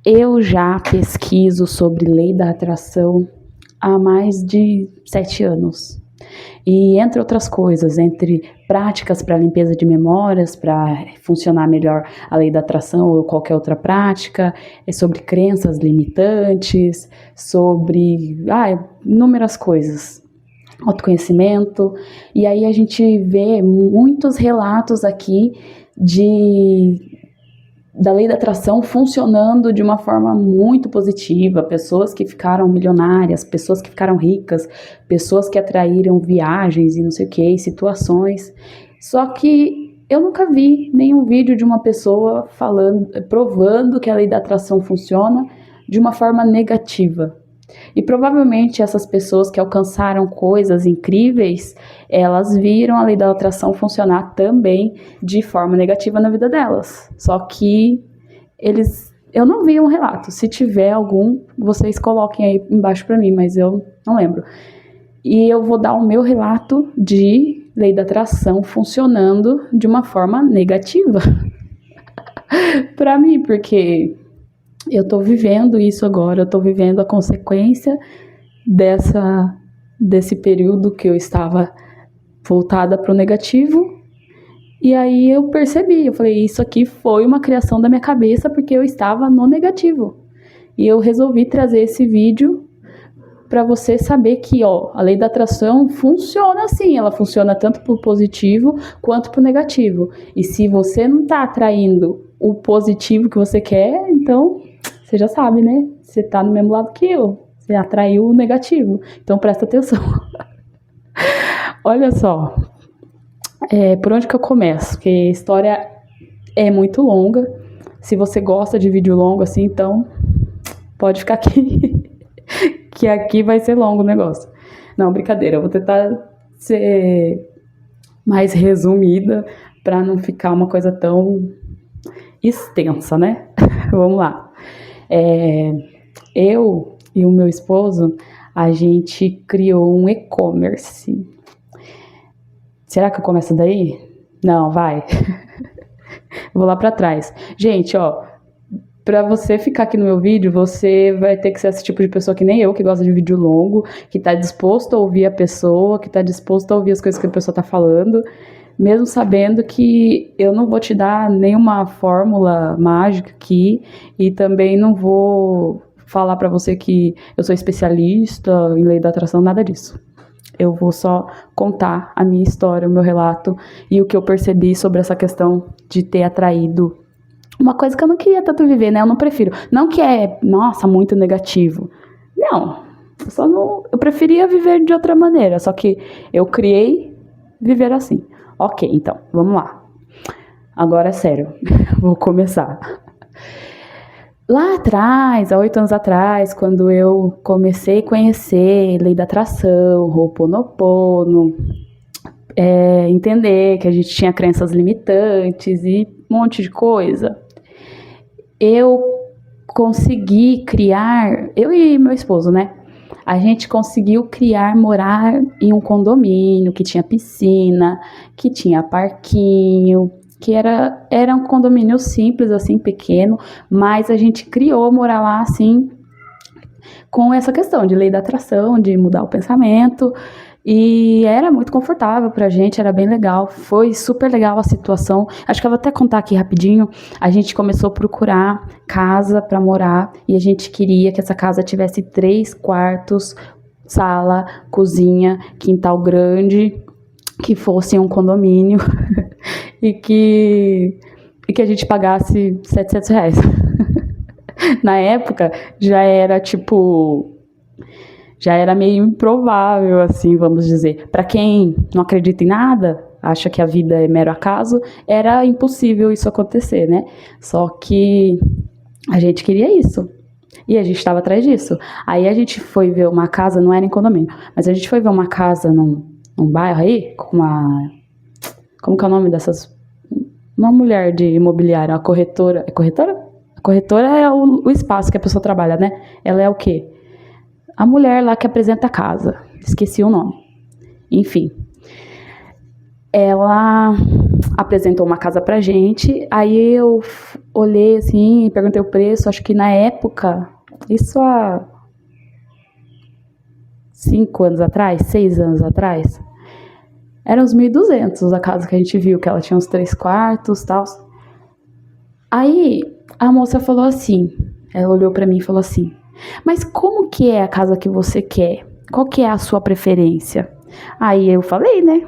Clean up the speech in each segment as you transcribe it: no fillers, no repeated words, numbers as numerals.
Eu já pesquiso sobre lei da atração há mais de 7 anos. E entre outras coisas, entre práticas para limpeza de memórias, para funcionar melhor a lei da atração ou qualquer outra prática, é sobre crenças limitantes, sobre inúmeras coisas, autoconhecimento. E aí a gente vê muitos relatos aqui da lei da atração funcionando de uma forma muito positiva, pessoas que ficaram milionárias, pessoas que ficaram ricas, pessoas que atraíram viagens e não sei o que, situações. Só que eu nunca vi nenhum vídeo de uma pessoa provando que a lei da atração funciona de uma forma negativa. E provavelmente essas pessoas que alcançaram coisas incríveis, elas viram a lei da atração funcionar também de forma negativa na vida delas. Só que eu não vi um relato. Se tiver algum, vocês coloquem aí embaixo para mim, mas eu não lembro. E eu vou dar o meu relato de lei da atração funcionando de uma forma negativa para mim, porque eu tô vivendo isso agora, eu tô vivendo a consequência desse período que eu estava voltada para o negativo. E aí eu percebi, eu falei, isso aqui foi uma criação da minha cabeça porque eu estava no negativo. E eu resolvi trazer esse vídeo para você saber que, a lei da atração funciona assim, ela funciona tanto pro positivo quanto pro negativo. E se você não tá atraindo o positivo que você quer, então você já sabe, né? Você tá no mesmo lado que eu. Você atraiu o negativo. Então presta atenção. Olha só. Por onde que eu começo? Porque a história é muito longa. Se você gosta de vídeo longo assim, então pode ficar aqui. Que aqui vai ser longo o negócio. Não, brincadeira. Eu vou tentar ser mais resumida para não ficar uma coisa tão extensa, né? Vamos lá. Eu e o meu esposo, a gente criou um e-commerce. Será que eu começo daí? Não, vai. Vou lá pra trás. Gente, pra você ficar aqui no meu vídeo, você vai ter que ser esse tipo de pessoa que nem eu, que gosta de vídeo longo, que tá disposto a ouvir a pessoa, que tá disposto a ouvir as coisas que a pessoa tá falando, mesmo sabendo que eu não vou te dar nenhuma fórmula mágica aqui e também não vou falar pra você que eu sou especialista em lei da atração, nada disso. Eu vou só contar a minha história, o meu relato e o que eu percebi sobre essa questão de ter atraído uma coisa que eu não queria tanto viver, né? Eu não prefiro. Não que muito negativo. Não. Eu preferia viver de outra maneira, só que eu criei viver assim. Ok, então, vamos lá. Agora é sério, vou começar. Lá atrás, há 8 anos atrás, quando eu comecei a conhecer lei da atração, Ho'oponopono, entender que a gente tinha crenças limitantes e um monte de coisa, eu consegui criar, eu e meu esposo, né? A gente conseguiu morar em um condomínio que tinha piscina, que tinha parquinho, que era um condomínio simples, assim, pequeno, mas a gente criou morar lá, assim, com essa questão de lei da atração, de mudar o pensamento, e era muito confortável pra gente, era bem legal, foi super legal a situação. Acho que eu vou até contar aqui rapidinho. A gente começou a procurar casa pra morar e a gente queria que essa casa tivesse 3 quartos, sala, cozinha, quintal grande, que fosse um condomínio e que a gente pagasse R$700. Na época já era meio improvável, assim, vamos dizer. Para quem não acredita em nada, acha que a vida é mero acaso, era impossível isso acontecer, né? Só que a gente queria isso. E a gente estava atrás disso. Aí a gente foi ver uma casa, não era em condomínio, mas a gente foi ver uma casa num bairro aí, com uma... Como que é o nome dessas... Uma mulher de imobiliária, uma corretora... É corretora? A corretora é o espaço que a pessoa trabalha, né? Ela é o quê? A mulher lá que apresenta a casa. Esqueci o nome. Enfim. Ela apresentou uma casa pra gente. Aí olhei assim, perguntei o preço, acho que na época, isso há 5 anos atrás, 6 anos atrás, era uns 1.200 a casa que a gente viu, que ela tinha uns 3 quartos e tal. Aí a moça falou assim, ela olhou pra mim e falou assim, mas como que é a casa que você quer? Qual que é a sua preferência? Aí eu falei, né?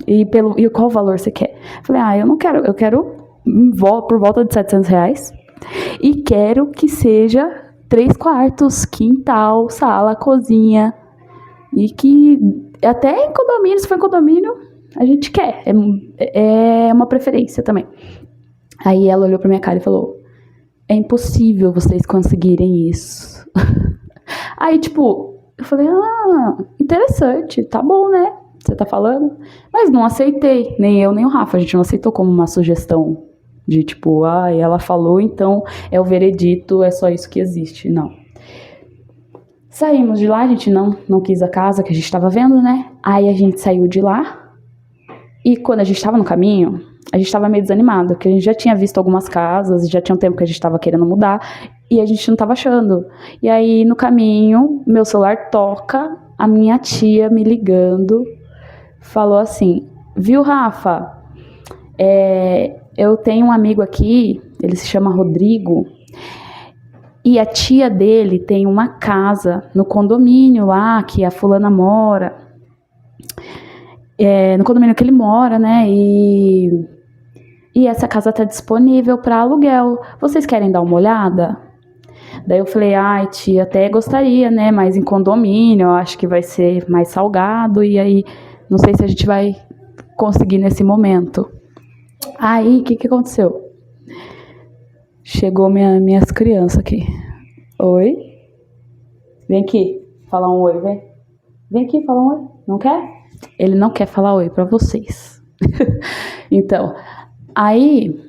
E qual valor você quer? Falei, eu não quero, eu quero por volta de R$700 e quero que seja 3 quartos, quintal, sala, cozinha e que até em condomínio, se for em condomínio, a gente quer, é uma preferência também. Aí ela olhou pra minha cara e falou, é impossível vocês conseguirem isso. Aí, tipo, eu falei, interessante, tá bom, né? Você tá falando? Mas não aceitei, nem eu nem o Rafa, a gente não aceitou como uma sugestão de tipo, ela falou, então é o veredito, é só isso que existe. Não. Saímos de lá, a gente não quis a casa que a gente tava vendo, né? Aí a gente saiu de lá e quando a gente tava no caminho, a gente tava meio desanimado, porque a gente já tinha visto algumas casas, já tinha um tempo que a gente tava querendo mudar e a gente não tava achando. E aí no caminho, meu celular toca, a minha tia me ligando, falou assim, viu, Rafa, eu tenho um amigo aqui, ele se chama Rodrigo, e a tia dele tem uma casa no condomínio lá, que a fulana mora, no condomínio que ele mora, né, e essa casa tá disponível para aluguel, vocês querem dar uma olhada? Daí eu falei, tia, até gostaria, né, mas em condomínio, eu acho que vai ser mais salgado, e aí não sei se a gente vai conseguir nesse momento. Aí, o que aconteceu? Chegou minhas crianças aqui. Oi? Vem aqui, falar um oi, vem. Vem aqui, falar um oi. Não quer? Ele não quer falar oi pra vocês. Então, aí,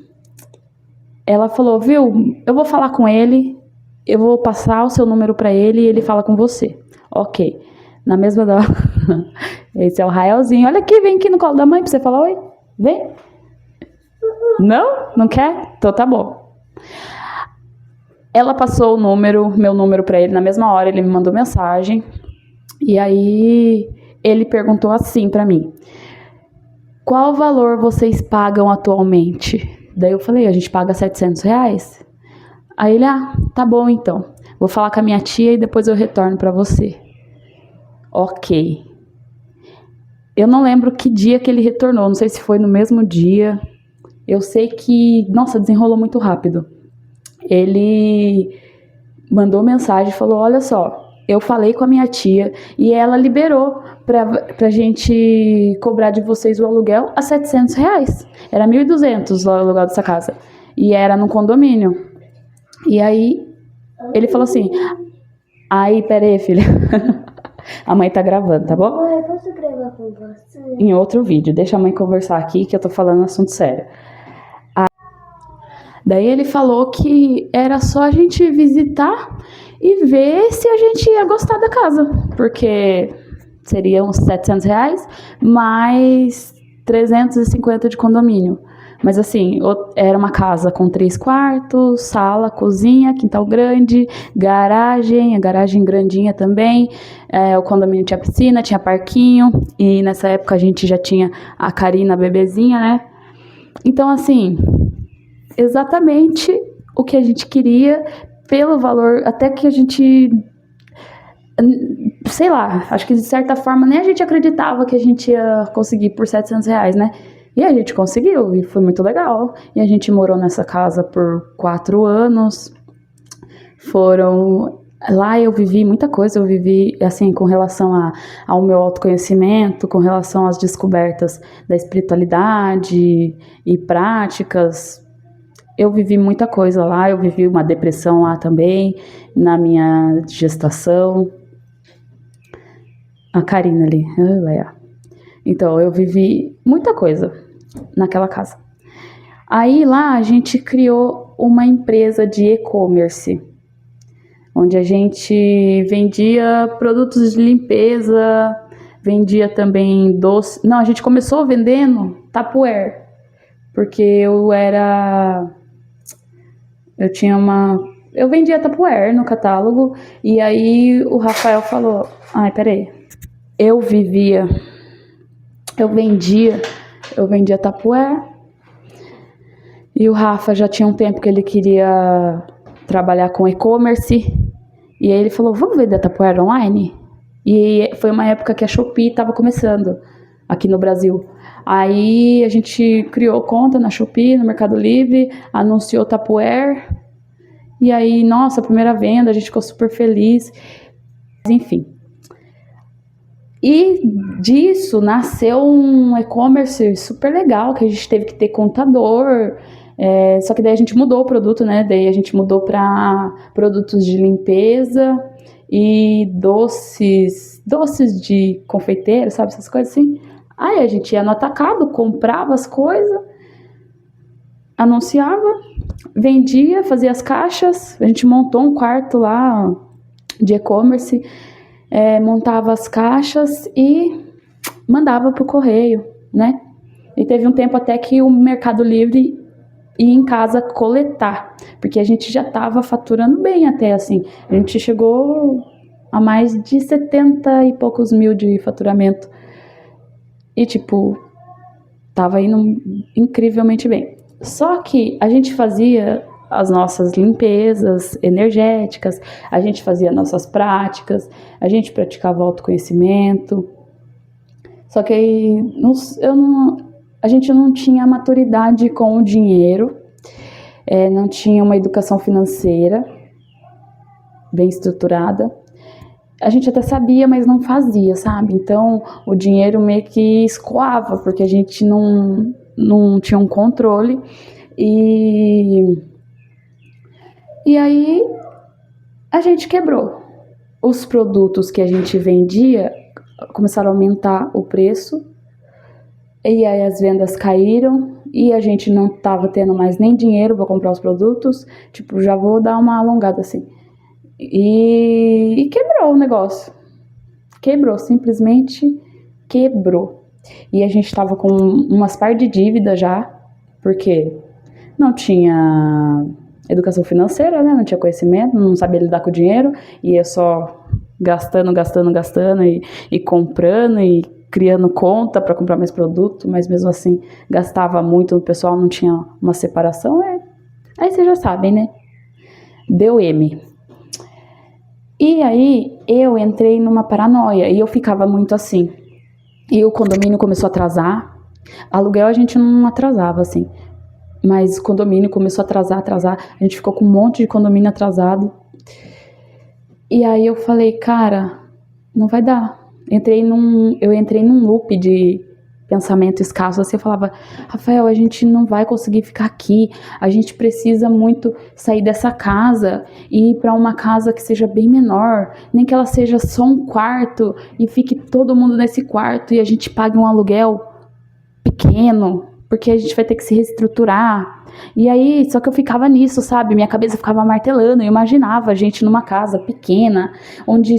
ela falou, viu, eu vou falar com ele, eu vou passar o seu número pra ele e ele fala com você. Ok. Na mesma hora, esse é o Raelzinho. Olha aqui, vem aqui no colo da mãe pra você falar oi. Vem. Não? Não quer? Então tá bom. Ela passou meu número pra ele na mesma hora, ele me mandou mensagem. E aí ele perguntou assim pra mim, qual valor vocês pagam atualmente? Daí eu falei, a gente paga R$700. Aí ele, tá bom então, vou falar com a minha tia e depois eu retorno pra você. Ok. Eu não lembro que dia que ele retornou, não sei se foi no mesmo dia. Eu sei que, nossa, desenrolou muito rápido. Ele mandou mensagem e falou, olha só, eu falei com a minha tia e ela liberou pra gente cobrar de vocês o aluguel a R$700. Era R$1.200 o aluguel dessa casa. E era no condomínio. E aí, ele falou assim, pera aí, filha. A mãe tá gravando, tá bom? Mãe, posso gravar com você? Em outro vídeo. Deixa a mãe conversar aqui que eu tô falando assunto sério. Daí ele falou que era só a gente visitar e ver se a gente ia gostar da casa. Porque seriam uns R$700 mais 350 de condomínio. Mas assim, era uma casa com 3 quartos, sala, cozinha, quintal grande, garagem, a garagem grandinha também. O condomínio tinha piscina, tinha parquinho. E nessa época a gente já tinha a Karina, a bebezinha, né? Então assim, exatamente o que a gente queria, pelo valor, até que a gente, sei lá, acho que de certa forma nem a gente acreditava que a gente ia conseguir por R$700, né? E a gente conseguiu, e foi muito legal. E a gente morou nessa casa por 4 anos. Lá eu vivi muita coisa, eu vivi, assim, com relação ao meu autoconhecimento, com relação às descobertas da espiritualidade e práticas. Eu vivi muita coisa lá, eu vivi uma depressão lá também, na minha gestação. A Karina ali, então eu vivi muita coisa naquela casa. Aí lá a gente criou uma empresa de e-commerce, onde a gente vendia produtos de limpeza, vendia também doce. Não, a gente começou vendendo Tupperware, porque eu era Eu vendia Tupperware no catálogo, e aí o Rafael falou, ai, peraí, eu vendia Tupperware, e o Rafa já tinha um tempo que ele queria trabalhar com e-commerce, e aí ele falou, vamos vender Tupperware online? E foi uma época que a Shopee estava começando aqui no Brasil. Aí a gente criou conta na Shopee, no Mercado Livre, anunciou Tupperware, e aí, nossa, a primeira venda, a gente ficou super feliz, enfim. E disso nasceu um e-commerce super legal, que a gente teve que ter contador, só que daí a gente mudou o produto, né? Daí a gente mudou para produtos de limpeza e doces de confeiteiro, sabe? Essas coisas assim. Aí a gente ia no atacado, comprava as coisas, anunciava, vendia, fazia as caixas, a gente montou um quarto lá de e-commerce, montava as caixas e mandava pro correio, né? E teve um tempo até que o Mercado Livre ia em casa coletar, porque a gente já estava faturando bem até, assim. A gente chegou a mais de 70 e poucos mil de faturamento. E, tipo, tava indo incrivelmente bem. Só que a gente fazia as nossas limpezas energéticas, a gente fazia nossas práticas, a gente praticava autoconhecimento. Só que aí, a gente não tinha maturidade com o dinheiro, não tinha uma educação financeira bem estruturada. A gente até sabia, mas não fazia, sabe? Então, o dinheiro meio que escoava, porque a gente não tinha um controle. E aí, a gente quebrou. Os produtos que a gente vendia começaram a aumentar o preço, e aí as vendas caíram, e a gente não estava tendo mais nem dinheiro para comprar os produtos. Tipo, já vou dar uma alongada assim. E quebrou o negócio. Quebrou, simplesmente quebrou. E a gente estava com umas par de dívida já, porque não tinha educação financeira, né? Não tinha conhecimento, não sabia lidar com o dinheiro, ia só gastando e comprando e criando conta para comprar mais produto, mas mesmo assim gastava muito, o pessoal não tinha uma separação. Aí vocês já sabem, né? Deu M. E aí eu entrei numa paranoia e eu ficava muito assim. E o condomínio começou a atrasar. Aluguel a gente não atrasava, assim. Mas o condomínio começou a atrasar. A gente ficou com um monte de condomínio atrasado. E aí eu falei, cara, não vai dar. Eu entrei num loop de pensamento escasso. Assim, eu falava, Rafael, a gente não vai conseguir ficar aqui. A gente precisa muito sair dessa casa e ir para uma casa que seja bem menor. Nem que ela seja só um quarto e fique todo mundo nesse quarto e a gente pague um aluguel pequeno, porque a gente vai ter que se reestruturar. E aí, só que eu ficava nisso, sabe? Minha cabeça ficava martelando. Eu imaginava a gente numa casa pequena, onde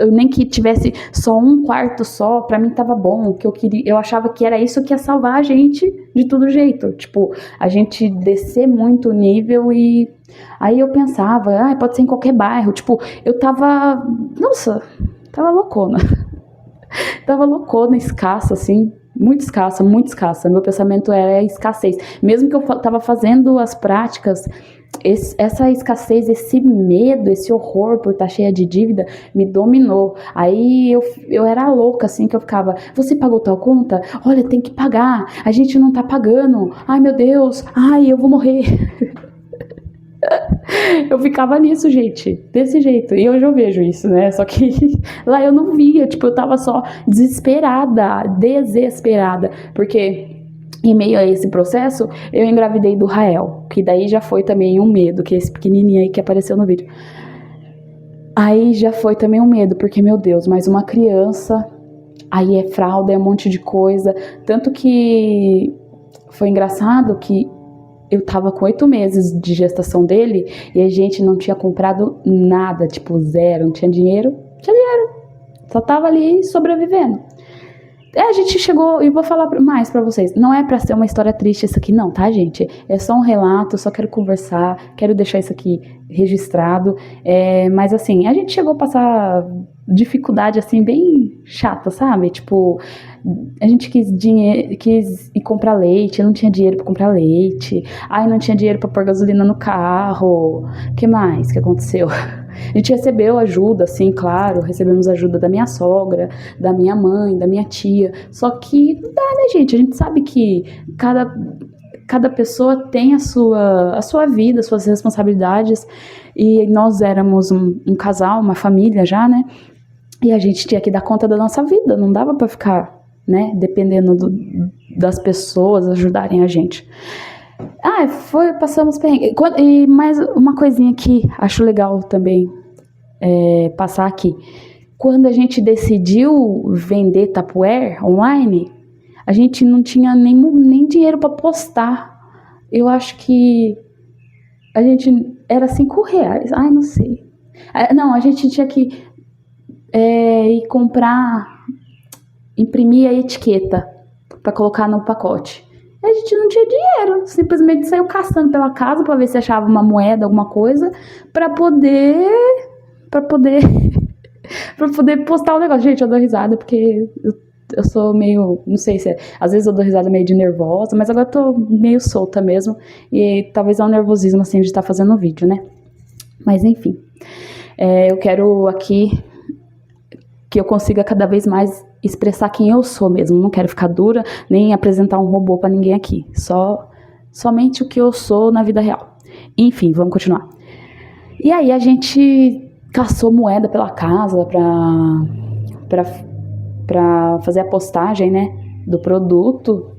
nem que tivesse só um quarto só, pra mim tava bom. Que eu achava que era isso que ia salvar a gente de todo jeito. Tipo, a gente descer muito o nível. E aí eu pensava, pode ser em qualquer bairro. Tipo, eu tava, nossa, tava loucona. Tava loucona, escassa, assim. Muito escassa. Meu pensamento era escassez. Mesmo que eu tava fazendo as práticas, essa escassez, esse medo, esse horror por estar cheia de dívida me dominou. Aí eu era louca, assim, que eu ficava, você pagou tal conta? Olha, tem que pagar, a gente não tá pagando. Ai, meu Deus, eu vou morrer. Eu ficava nisso, gente, desse jeito. E hoje eu vejo isso, né? Só que lá eu não via, tipo, eu tava só desesperada. Porque em meio a esse processo, eu engravidei do Rael, que daí já foi também um medo, que é esse pequenininho aí que apareceu no vídeo. Aí já foi também um medo, porque, meu Deus, mais uma criança, aí é fralda, é um monte de coisa. Tanto que foi engraçado que eu tava com 8 meses de gestação dele e a gente não tinha comprado nada, tipo zero, não tinha dinheiro, só tava ali sobrevivendo. A gente chegou, e vou falar mais pra vocês, não é pra ser uma história triste isso aqui não, tá, gente? É só um relato, só quero conversar, quero deixar isso aqui registrado, mas assim, a gente chegou a passar dificuldade, assim, bem chata, sabe? Tipo, a gente quis ir comprar leite, não tinha dinheiro pra comprar leite, aí não tinha dinheiro pra pôr gasolina no carro, o que mais que aconteceu? A gente recebeu ajuda, sim, claro, recebemos ajuda da minha sogra, da minha mãe, da minha tia, só que não dá, né, gente? A gente sabe que cada pessoa tem a sua vida, as suas responsabilidades, e nós éramos um casal, uma família já, né? E a gente tinha que dar conta da nossa vida, não dava pra ficar, né, dependendo das pessoas ajudarem a gente. Passamos perrengue. E mais uma coisinha que acho legal também passar aqui. Quando a gente decidiu vender Tupperware online, a gente não tinha nem dinheiro para postar. Eu acho que a gente era R$5. Ai, não sei. Não, a gente tinha que ir comprar, imprimir a etiqueta para colocar no pacote. A gente não tinha dinheiro, simplesmente saiu caçando pela casa para ver se achava uma moeda, alguma coisa, para poder postar o negócio. Gente, eu dou risada porque eu sou meio, não sei se às vezes eu dou risada meio de nervosa, mas agora eu tô meio solta mesmo, e talvez é um nervosismo assim de estar fazendo o vídeo, né? Mas enfim, eu quero aqui que eu consiga cada vez mais expressar quem eu sou mesmo. Não quero ficar dura, nem apresentar um robô pra ninguém aqui. Somente o que eu sou na vida real. Enfim, vamos continuar. E aí a gente caçou moeda pela casa pra fazer a postagem, né, do produto.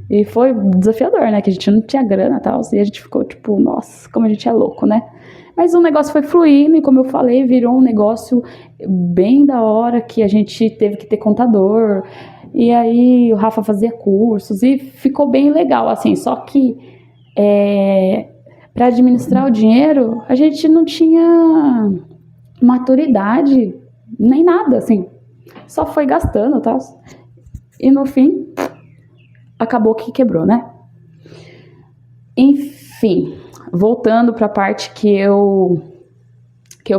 E foi desafiador, né, que a gente não tinha grana e tal. E a gente ficou tipo, nossa, como a gente é louco, né? Mas o negócio foi fluindo e, como eu falei, virou um negócio bem da hora, que a gente teve que ter contador. E aí o Rafa fazia cursos e ficou bem legal, assim. Só que para administrar o dinheiro, a gente não tinha maturidade, nem nada, assim. Só foi gastando, tá? E no fim, acabou que quebrou, né? Enfim, voltando para a parte que eu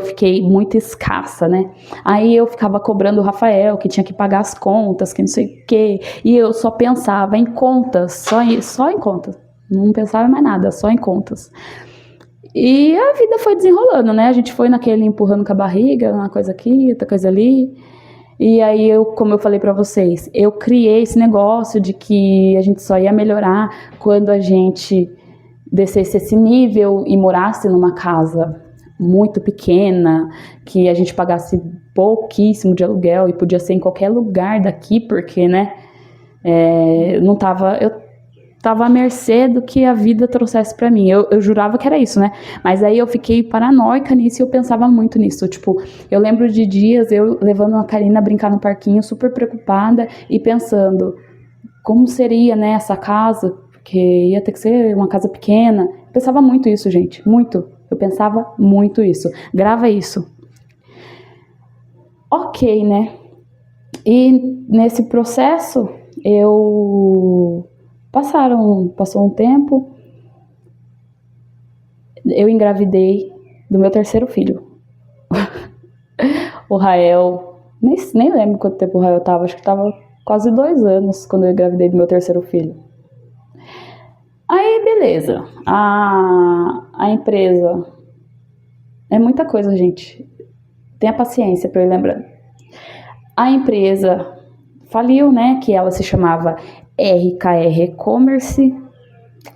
fiquei muito escassa, né? Aí eu ficava cobrando o Rafael, que tinha que pagar as contas, que não sei o quê, e eu só pensava em contas, só em contas. Não pensava em mais nada, só em contas. E a vida foi desenrolando, né? A gente foi naquele empurrando com a barriga, uma coisa aqui, outra coisa ali. E aí, como eu falei pra vocês, eu criei esse negócio de que a gente só ia melhorar quando a gente descesse esse nível e morasse numa casa muito pequena, que a gente pagasse pouquíssimo de aluguel e podia ser em qualquer lugar daqui, porque, né, eu tava à mercê do que a vida trouxesse pra mim. Eu jurava que era isso, né? Mas aí eu fiquei paranoica nisso e eu pensava muito nisso. Tipo, eu lembro de dias eu levando a Karina a brincar no parquinho, super preocupada e pensando como seria, né, essa casa, porque ia ter que ser uma casa pequena. Eu pensava muito isso, gente, muito. Eu pensava muito isso. Grava isso. Ok, né? E nesse processo, passou um tempo, eu engravidei do meu terceiro filho. O Rael, nem lembro quanto tempo o Rael tava, acho que tava quase 2 anos quando eu engravidei do meu terceiro filho. Aí, beleza. A empresa é muita coisa, gente. Tenha paciência pra eu ir lembrando. A empresa faliu, né? Que ela se chamava RKR E-Commerce.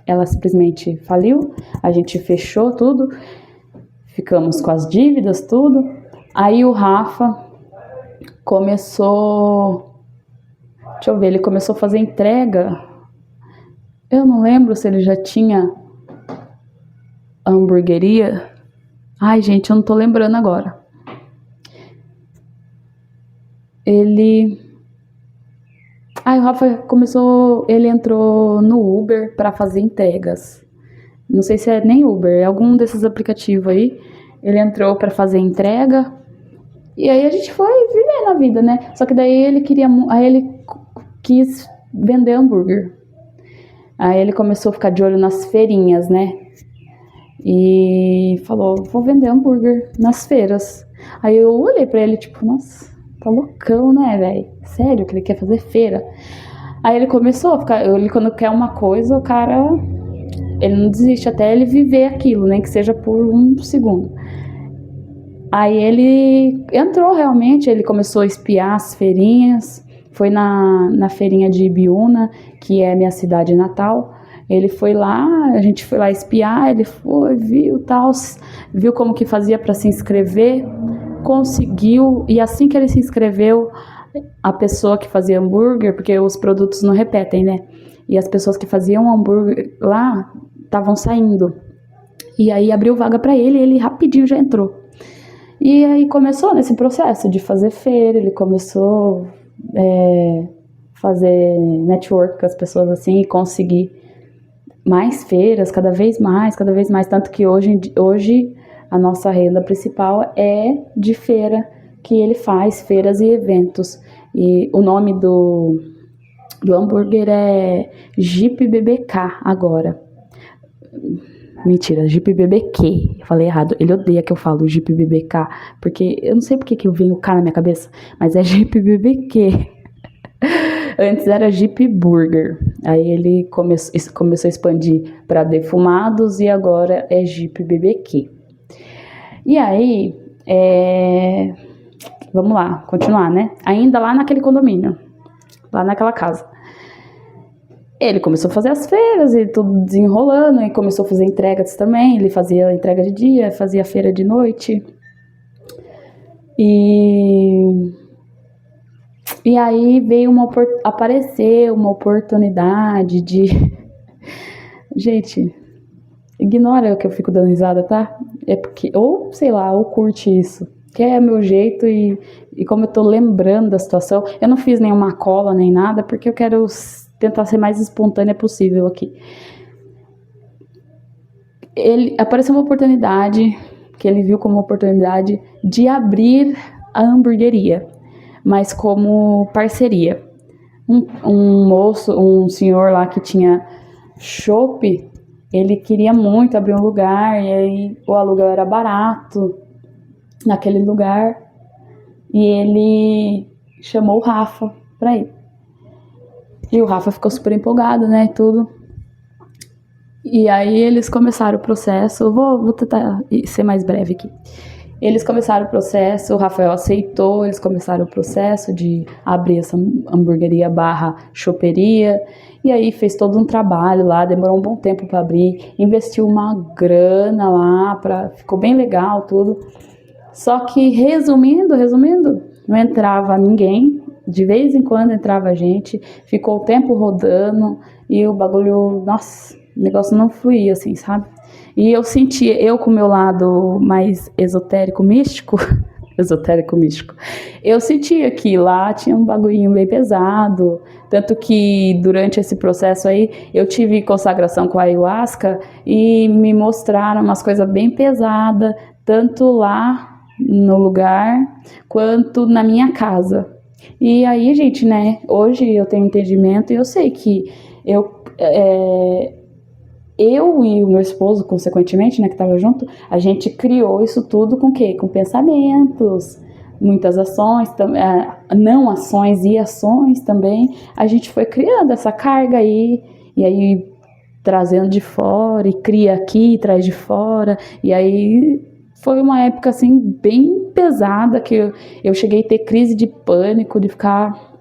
Ela simplesmente faliu. A gente fechou tudo. Ficamos com as dívidas, tudo. Aí o Rafa começou... Deixa eu ver, ele começou a fazer entrega. Eu não lembro se ele já tinha hamburgueria. Ai, gente, eu não tô lembrando agora. O Rafa ele entrou no Uber para fazer entregas. Não sei se é nem Uber, é algum desses aplicativos aí. Ele entrou para fazer entrega. E aí a gente foi vivendo a vida, né? Só que daí ele quis vender hambúrguer. Aí ele começou a ficar de olho nas feirinhas, né? E falou, vou vender hambúrguer nas feiras. Aí eu olhei pra ele, tipo, nossa, tá loucão, né, velho? Sério que ele quer fazer feira? Aí ele começou a ficar, ele quando quer uma coisa, o cara, ele não desiste até ele viver aquilo, nem que seja por um segundo. Aí ele entrou realmente, ele começou a espiar as feirinhas, foi na feirinha de Ibiúna, que é minha cidade natal. Ele foi lá, a gente foi lá espiar, ele foi, viu tal, viu como que fazia para se inscrever, conseguiu, e assim que ele se inscreveu, a pessoa que fazia hambúrguer, porque os produtos não repetem, né? E as pessoas que faziam hambúrguer lá estavam saindo. E aí abriu vaga para ele e ele rapidinho já entrou. E aí começou nesse processo de fazer feira, ele começou fazer network com as pessoas assim e conseguir mais feiras, cada vez mais, tanto que hoje a nossa renda principal é de feira, que ele faz feiras e eventos. E o nome do hambúrguer é Jeep BBK agora. Mentira, Jeep BBQ. Eu falei errado. Ele odeia que eu falo Jeep BBK, porque eu não sei porque que vem o K na minha cabeça, mas é Jeep BBQ. Antes era Jeep Burger. Aí ele começou a expandir para defumados e agora é Jeep BBQ. E aí, vamos lá, continuar, né? Ainda lá naquele condomínio, lá naquela casa. Ele começou a fazer as feiras e tudo desenrolando, e começou a fazer entregas também. Ele fazia entrega de dia, fazia feira de noite. E aí veio aparecer uma oportunidade de... Gente, ignora o que eu fico dando risada, tá? É porque, ou sei lá, ou curte isso. Que é meu jeito e como eu tô lembrando da situação, eu não fiz nenhuma cola nem nada, porque eu quero tentar ser mais espontânea possível aqui. Apareceu uma oportunidade, que ele viu como uma oportunidade de abrir a hamburgueria, mas como parceria. Um senhor lá que tinha chopp, ele queria muito abrir um lugar, e aí o aluguel era barato naquele lugar, e ele chamou o Rafa pra ir. E o Rafa ficou super empolgado, né, e tudo. E aí eles começaram o processo, vou tentar ser mais breve aqui. Eles começaram o processo, o Rafael aceitou, eles começaram o processo de abrir essa hamburgueria / choperia, e aí fez todo um trabalho lá, demorou um bom tempo para abrir, investiu uma grana lá, ficou bem legal tudo. Só que resumindo, não entrava ninguém, de vez em quando entrava gente, ficou o tempo rodando e o bagulho, nossa, o negócio não fluía assim, sabe? E eu sentia, eu com o meu lado mais esotérico místico, eu sentia que lá tinha um bagulhinho bem pesado, tanto que durante esse processo aí eu tive consagração com a ayahuasca e me mostraram umas coisas bem pesadas, tanto lá no lugar quanto na minha casa. E aí, gente, né, hoje eu tenho entendimento e eu sei que eu e o meu esposo, consequentemente, né, que estava junto, a gente criou isso tudo com o quê? Com pensamentos, muitas ações, não ações e ações também. A gente foi criando essa carga aí, e aí trazendo de fora, e cria aqui, traz de fora, e aí foi uma época assim bem pesada, que eu cheguei a ter crise de pânico, de ficar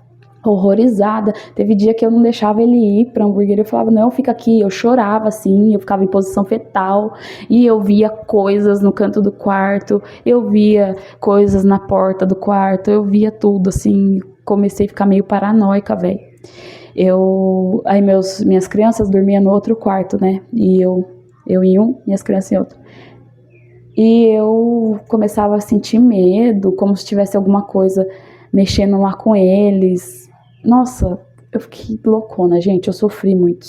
horrorizada. Teve dia que eu não deixava ele ir pra hambúrguer, eu falava, não, fica aqui. Eu chorava assim, eu ficava em posição fetal, e eu via coisas no canto do quarto, eu via coisas na porta do quarto, eu via tudo assim, comecei a ficar meio paranoica, velho. Aí minhas crianças dormiam no outro quarto, né, e eu em um, minhas crianças em outro. E eu começava a sentir medo, como se tivesse alguma coisa mexendo lá com eles. Nossa, eu fiquei loucona, gente. Eu sofri muito,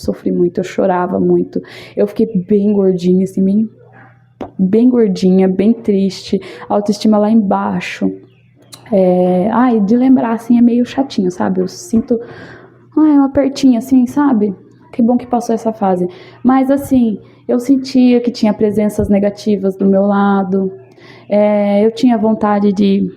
eu chorava muito. Eu fiquei bem gordinha, assim, bem gordinha, bem triste, autoestima lá embaixo. De lembrar, assim, é meio chatinho, sabe? Eu sinto um apertinho assim, sabe? Que bom que passou essa fase. Mas assim, eu sentia que tinha presenças negativas do meu lado. Eu tinha vontade de...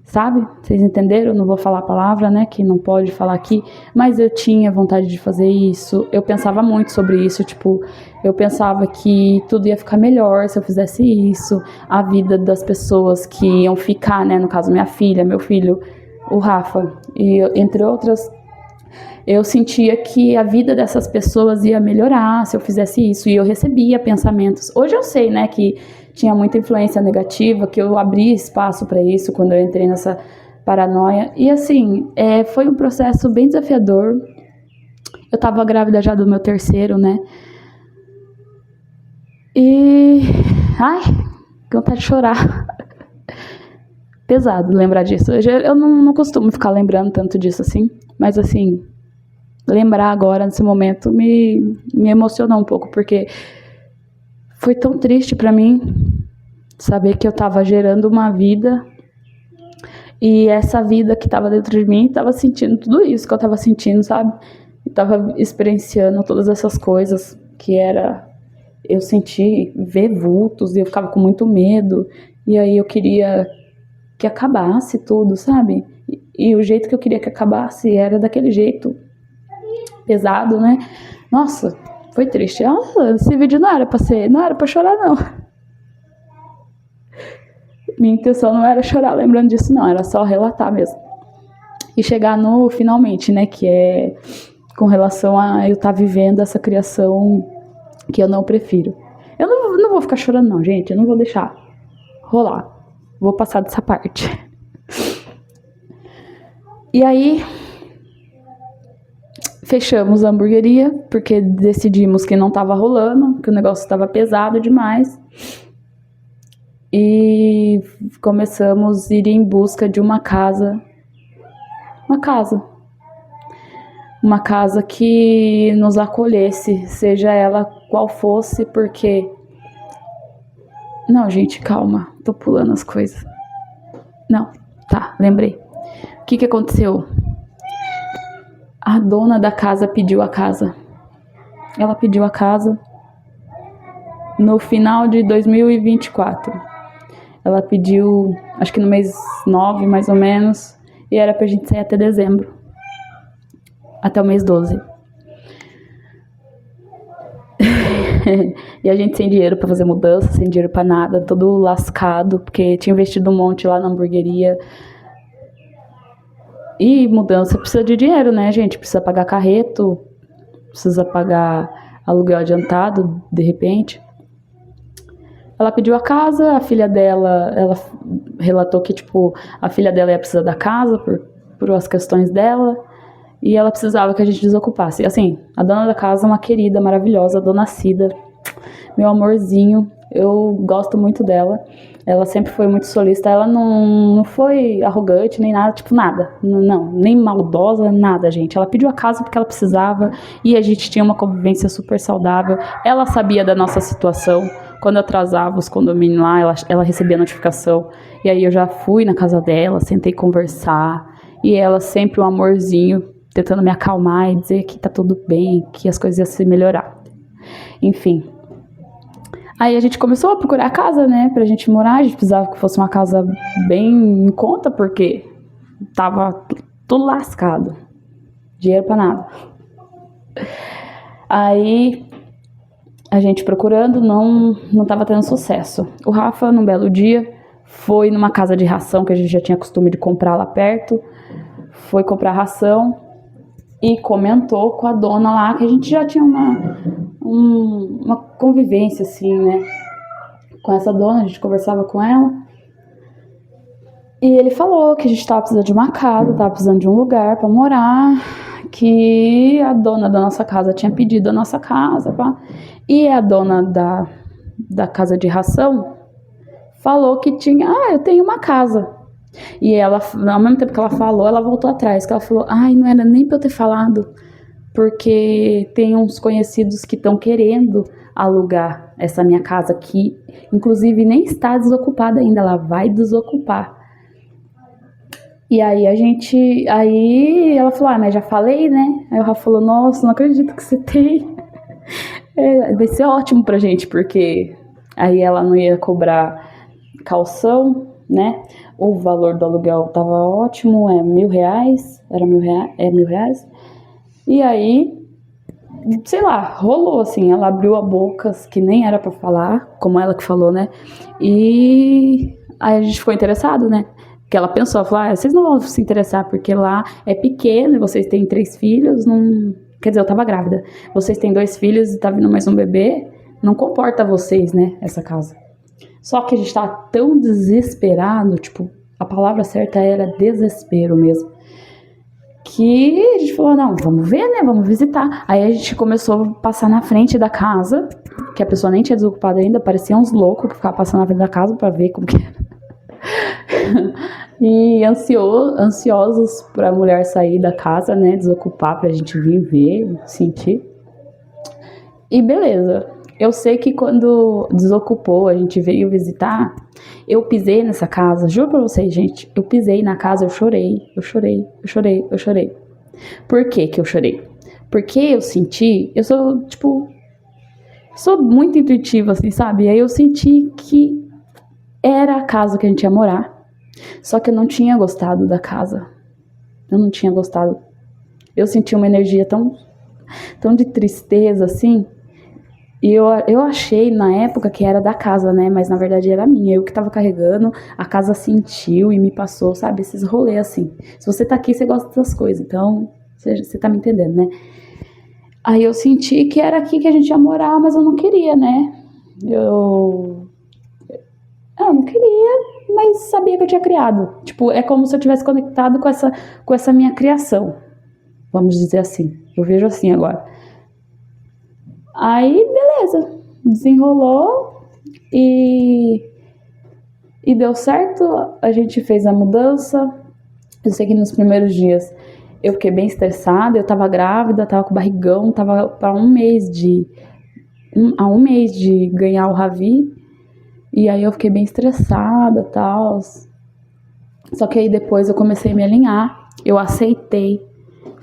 Sabe? Vocês entenderam? Eu não vou falar a palavra, né? Que não pode falar aqui. Mas eu tinha vontade de fazer isso. Eu pensava muito sobre isso. Tipo, eu pensava que tudo ia ficar melhor se eu fizesse isso. A vida das pessoas que iam ficar, né? No caso, minha filha, meu filho, o Rafa. E entre outras, eu sentia que a vida dessas pessoas ia melhorar se eu fizesse isso. E eu recebia pensamentos. Hoje eu sei, né? Que tinha muita influência negativa, que eu abri espaço para isso quando eu entrei nessa paranoia. E assim, foi um processo bem desafiador. Eu tava grávida já do meu terceiro, né? E... ai, que vontade de chorar. Pesado lembrar disso. Eu não costumo ficar lembrando tanto disso assim. Mas assim, lembrar agora, nesse momento, me emocionou um pouco. Porque foi tão triste pra mim saber que eu tava gerando uma vida e essa vida que tava dentro de mim tava sentindo tudo isso que eu tava sentindo, sabe? E tava experienciando todas essas coisas que era... eu senti ver vultos e eu ficava com muito medo. E aí eu queria que acabasse tudo, sabe? E o jeito que eu queria que acabasse era daquele jeito pesado, né? Nossa, foi triste. Esse vídeo não era pra chorar, não. Minha intenção não era chorar lembrando disso, não. Era só relatar mesmo. E chegar no finalmente, né? Que é com relação a eu estar vivendo essa criação que eu não prefiro. Eu não vou ficar chorando, não, gente. Eu não vou deixar rolar. Vou passar dessa parte. E aí, fechamos a hamburgueria, porque decidimos que não estava rolando, que o negócio estava pesado demais. E começamos a ir em busca de uma casa. Uma casa que nos acolhesse, seja ela qual fosse, porque... Não, gente, calma. Tô pulando as coisas. Não, tá, lembrei. O que aconteceu? A dona da casa pediu a casa. Ela pediu a casa no final de 2024. Ela pediu, acho que no mês 9, mais ou menos, e era pra gente sair até dezembro. Até o mês 12. E a gente sem dinheiro pra fazer mudança, sem dinheiro pra nada, todo lascado, porque tinha investido um monte lá na hamburgueria. E mudança precisa de dinheiro, né, gente? Precisa pagar carreto, precisa pagar aluguel adiantado, de repente. Ela pediu a casa, a filha dela, ela relatou que, tipo, a filha dela ia precisar da casa por as questões dela, e ela precisava que a gente desocupasse. Assim, a dona da casa é uma querida, maravilhosa, a dona Cida, meu amorzinho, eu gosto muito dela. Ela sempre foi muito solista, ela não foi arrogante, nem nada, tipo, nada. Não, nem maldosa, nada, gente. Ela pediu a casa porque ela precisava e a gente tinha uma convivência super saudável. Ela sabia da nossa situação. Quando eu atrasava os condomínios lá, ela recebia notificação. E aí eu já fui na casa dela, sentei conversar. E ela sempre um amorzinho, tentando me acalmar e dizer que tá tudo bem, que as coisas iam se melhorar. Enfim. Aí a gente começou a procurar a casa, né, pra gente morar. A gente precisava que fosse uma casa bem em conta, porque tava tudo lascado. Dinheiro pra nada. Aí a gente procurando, não tava tendo sucesso. O Rafa, num belo dia, foi numa casa de ração que a gente já tinha costume de comprar lá perto. Foi comprar ração e comentou com a dona lá que a gente já tinha uma convivência, assim, né, com essa dona. A gente conversava com ela. E ele falou que a gente tava precisando de uma casa, tava precisando de um lugar pra morar, que a dona da nossa casa tinha pedido a nossa casa, pá. E a dona da casa de ração falou que tinha, eu tenho uma casa. E ela, ao mesmo tempo que ela falou, ela voltou atrás, que ela falou, não era nem pra eu ter falado, porque tem uns conhecidos que estão querendo alugar essa minha casa aqui, inclusive nem está desocupada ainda, ela vai desocupar. E aí aí ela falou, mas já falei, né? Aí o Rafa falou, nossa, não acredito que você tem. Vai ser ótimo pra gente, porque aí ela não ia cobrar calção, né? O valor do aluguel tava ótimo, R$ 1.000, era R$ 1.000. E aí, sei lá, rolou assim, ela abriu a boca, que nem era pra falar, como ela que falou, né? E aí a gente ficou interessado, né? Que ela pensou, falou, vocês não vão se interessar porque lá é pequeno e vocês têm 3 filhos, não... Quer dizer, eu tava grávida. Vocês têm 2 filhos e tá vindo mais um bebê, não comporta vocês, né, essa casa. Só que a gente tava tão desesperado, tipo, a palavra certa era desespero mesmo, que a gente falou, não, vamos ver, né, vamos visitar. Aí a gente começou a passar na frente da casa, que a pessoa nem tinha desocupado ainda, parecia uns loucos que ficavam passando na frente da casa pra ver como que era. E ansiosos pra mulher sair da casa, né, desocupar pra gente vir ver, sentir. E beleza, eu sei que quando desocupou, a gente veio visitar, eu pisei nessa casa, juro pra vocês, gente, eu pisei na casa, eu chorei. Por que que eu chorei? Porque eu senti, eu sou, tipo, sou muito intuitiva, assim, sabe? Aí eu senti que era a casa que a gente ia morar. Só que eu não tinha gostado da casa. Eu não tinha gostado. Eu senti uma energia tão de tristeza, assim. E eu achei na época que era da casa, né? Mas na verdade era minha. Eu que tava carregando, a casa sentiu e me passou, sabe? Esses rolês assim. Se você tá aqui, você gosta dessas coisas. Então, você tá me entendendo, né? Aí eu senti que era aqui que a gente ia morar, mas eu não queria, né? Eu não queria, mas sabia que eu tinha criado. Tipo, é como se eu tivesse conectado com essa minha criação. Vamos dizer assim. Eu vejo assim agora. Aí, beleza. Desenrolou e deu certo. A gente fez a mudança. Eu sei que nos primeiros dias eu fiquei bem estressada. Eu tava grávida, tava com barrigão, tava pra um mês de ganhar o Ravi. E aí eu fiquei bem estressada e tal. Só que aí depois eu comecei a me alinhar. Eu aceitei.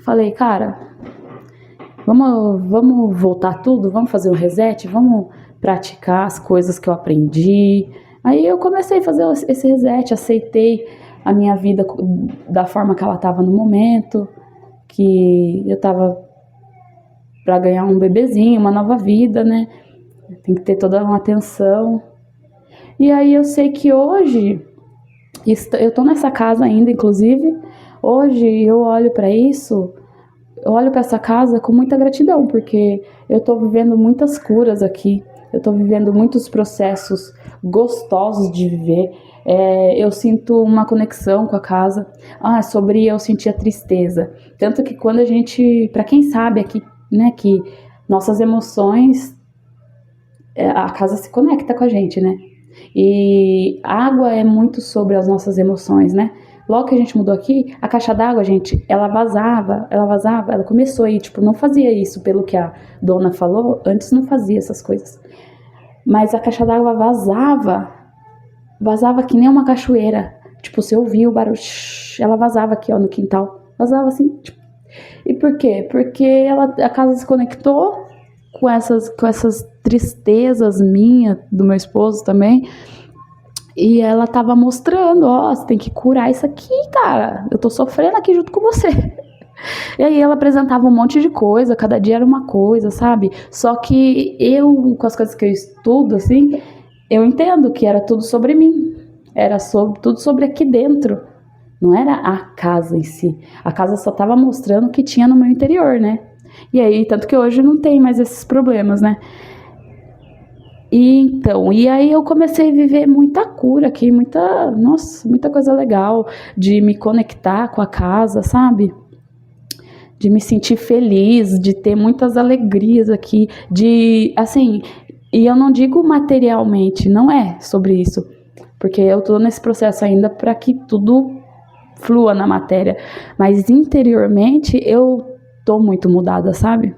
Falei, cara, vamos voltar tudo? Vamos fazer um reset? Vamos praticar as coisas que eu aprendi? Aí eu comecei a fazer esse reset. Aceitei a minha vida da forma que ela estava no momento. Que eu tava para ganhar um bebezinho, uma nova vida, né? Tem que ter toda uma atenção. E aí eu sei que hoje, eu tô nessa casa ainda, inclusive, hoje eu olho para isso, eu olho para essa casa com muita gratidão, porque eu tô vivendo muitas curas aqui, eu tô vivendo muitos processos gostosos de viver, eu sinto uma conexão com a casa. Sobre eu sentir a tristeza, tanto que quando a gente, para quem sabe aqui, né, que nossas emoções, a casa se conecta com a gente, né? E água é muito sobre as nossas emoções, né? Logo que a gente mudou aqui, a caixa d'água, gente, ela vazava, ela começou aí, tipo, não fazia isso, pelo que a dona falou, antes não fazia essas coisas. Mas a caixa d'água vazava que nem uma cachoeira. Tipo, você ouvia o barulho, ela vazava aqui, ó, no quintal. Vazava assim, tipo. E por quê? Porque a casa se conectou com essas tristezas minhas, do meu esposo também, e ela tava mostrando, você tem que curar isso aqui, cara, eu tô sofrendo aqui junto com você. E aí ela apresentava um monte de coisa, cada dia era uma coisa, sabe? Só que eu, com as coisas que eu estudo, assim, eu entendo que era tudo sobre mim, era tudo sobre aqui dentro, não era a casa em si. A casa só tava mostrando o que tinha no meu interior, né? E aí, tanto que hoje não tem mais esses problemas, né? E aí eu comecei a viver muita cura aqui, muita coisa legal, de me conectar com a casa, sabe? De me sentir feliz, de ter muitas alegrias aqui, assim, e eu não digo materialmente, não é sobre isso, porque eu tô nesse processo ainda para que tudo flua na matéria, mas interiormente eu tô muito mudada, sabe?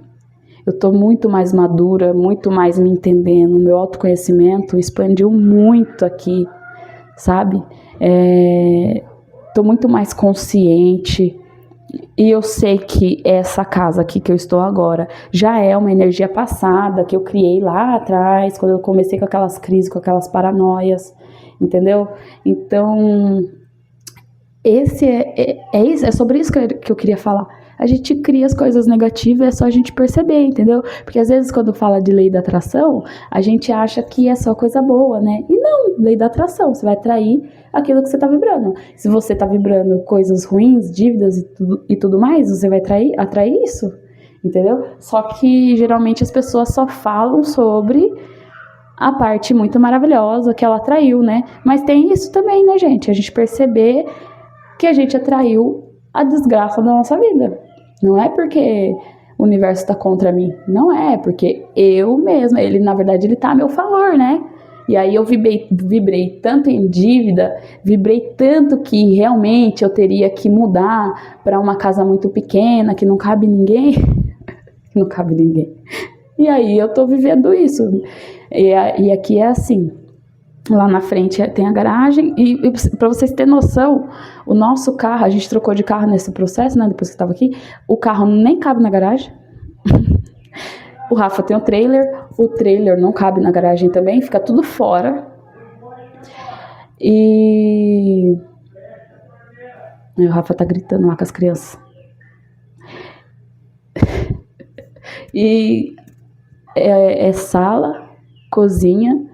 Eu tô muito mais madura, muito mais me entendendo, meu autoconhecimento expandiu muito aqui, sabe? tô muito mais consciente. E eu sei que essa casa aqui que eu estou agora já é uma energia passada que eu criei lá atrás, quando eu comecei com aquelas crises, com aquelas paranoias, entendeu? Então, esse é sobre isso que eu queria falar. A gente cria as coisas negativas, é só a gente perceber, entendeu? Porque às vezes quando fala de lei da atração, a gente acha que é só coisa boa, né? E não, lei da atração, você vai atrair aquilo que você tá vibrando. Se você tá vibrando coisas ruins, dívidas e tudo mais, você vai atrair isso, entendeu? Só que geralmente as pessoas só falam sobre a parte muito maravilhosa que ela atraiu, né? Mas tem isso também, né, gente? A gente perceber que a gente atraiu a desgraça da nossa vida. Não é porque o universo tá contra mim. Não é, porque eu mesma, ele na verdade ele tá a meu favor, né? E aí eu vibrei tanto em dívida, vibrei tanto que realmente eu teria que mudar para uma casa muito pequena, que não cabe ninguém. Não cabe ninguém. E aí eu tô vivendo isso. E aqui é assim. Lá na frente tem a garagem e para vocês terem noção, o nosso carro, a gente trocou de carro nesse processo, né, depois que estava aqui, o carro nem cabe na garagem. O Rafa tem o trailer não cabe na garagem também, fica tudo fora. E o Rafa tá gritando lá com as crianças. E é sala, cozinha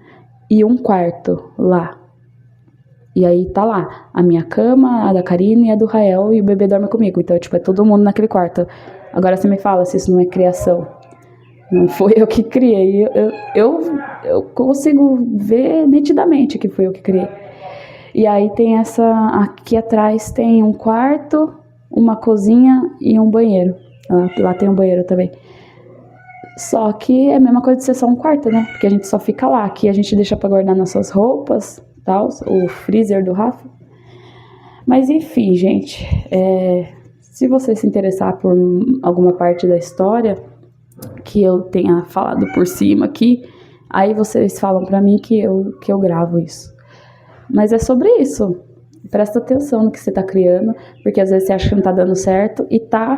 e um quarto lá. E aí tá lá a minha cama, a da Karine e a do Rael, e o bebê dorme comigo. Então, tipo, é todo mundo naquele quarto. Agora você me fala se isso não é criação. Não foi eu que criei. Eu consigo ver nitidamente que foi eu que criei. E aí tem essa... Aqui atrás tem um quarto, uma cozinha e um banheiro. Lá tem um banheiro também. Só que é a mesma coisa de ser só um quarto, né? Porque a gente só fica lá. Aqui a gente deixa pra guardar nossas roupas, tal, o freezer do Rafa. Mas enfim, gente, se você se interessar por alguma parte da história que eu tenha falado por cima aqui, aí vocês falam pra mim que eu gravo isso. Mas é sobre isso. Presta atenção no que você tá criando, porque às vezes você acha que não tá dando certo e tá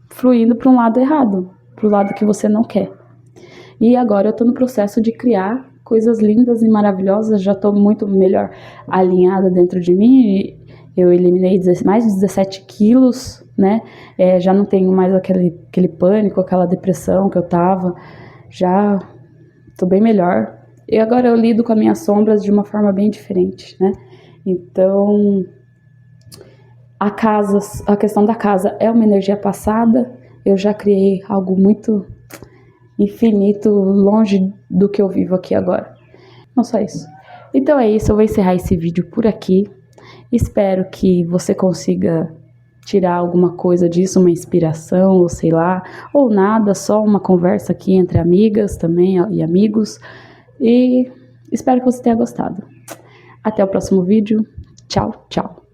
fluindo pra um lado errado, pro lado que você não quer. E agora eu tô no processo de criar coisas lindas e maravilhosas, já tô muito melhor alinhada dentro de mim. Eu eliminei mais de 17 quilos, né? Já não tenho mais aquele pânico, aquela depressão que eu tava. Já tô bem melhor. E agora eu lido com as minhas sombras de uma forma bem diferente, né? Então, a questão da casa é uma energia passada. Eu já criei algo muito infinito, longe do que eu vivo aqui agora. Não só isso. Então é isso, eu vou encerrar esse vídeo por aqui. Espero que você consiga tirar alguma coisa disso, uma inspiração, ou sei lá, ou nada, só uma conversa aqui entre amigas também e amigos. E espero que você tenha gostado. Até o próximo vídeo. Tchau, tchau.